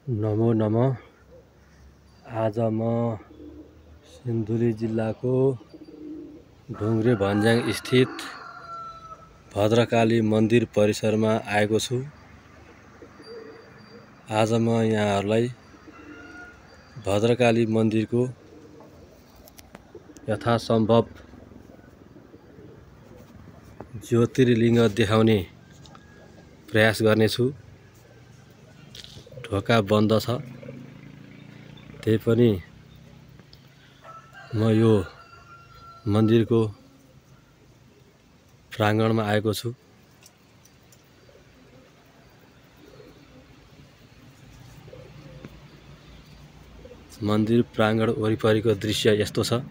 नमो नमः। आज म सिन्धुली जिल्लाको ढुङ्ग्रे भन्ज्याङ स्थित भद्रकाली मन्दिर परिसरमा आएको छु। आज म यहाँहरूलाई भद्रकाली मन्दिरको यथासम्भव ज्योतिर्लिङ्ग देखाउने प्रयास गर्नेछु। ढोका बन्द छ, त्यही पनि म यो मन्दिरको प्राङ्गणमा आएको छु। मन्दिर प्राङ्गण वरिपरिको दृश्य यस्तो छ।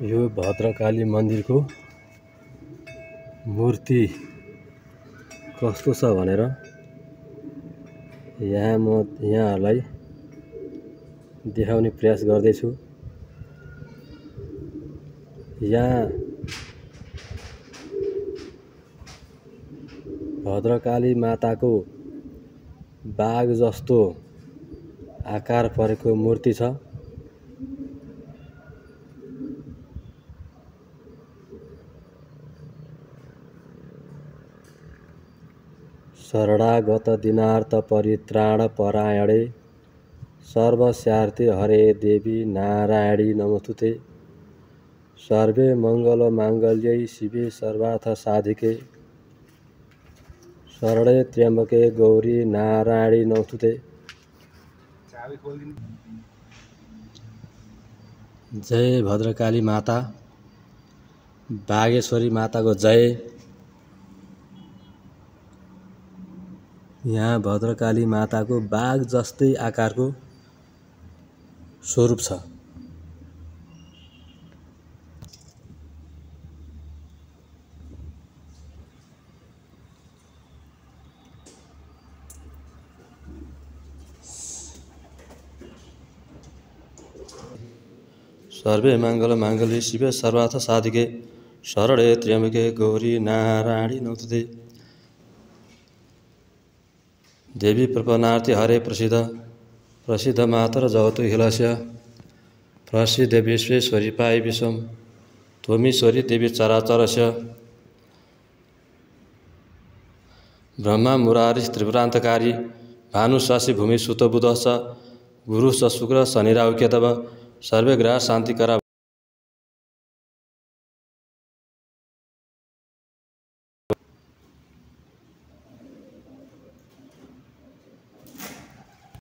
यो भद्रकाली मन्दिरको मूर्ति कस्तो छ भनेर म यहाँहरूलाई देखाउने प्रयास गर्दैछु। यहाँ भद्रकाली माताको बाघ जस्तो आकार परेको मूर्ति छ। शरणागत दीनार्थ परित्राण परायणे सर्वस्यार्थे हरे देवी नारायणी नमोस्तुते। सर्वे मंगल मांगल्ये शिवे सर्वार्थ साधिके शरणे त्र्यंबके गौरी नारायणी नमोस्तुते। जय भद्रकाली माता, बागेश्वरी माताको जय। यहाँ भद्रकाली माताको बाघ जस्तै आकारको स्वरूप छ। सर्वे मंगल मांगल्ये शिवे सर्वार्थ साधिके शरणे त्र्यंबके गौरी नारायणी नमोस्तुते। देवी प्रपन्नार्थे हरे प्रसिद्ध मातर जगतो हिलस्य प्रसिद्ध विश्वेश्वरी पाई विश्वम त्वमीश्वरी देवी चराचरस्य। ब्रह्मा मुरारी त्रिपुरान्तकारी भानु शशि भूमि सुत बुधश्च गुरु च शुक्र शनि राहु केतव सर्वे ग्रह शान्तिकरा।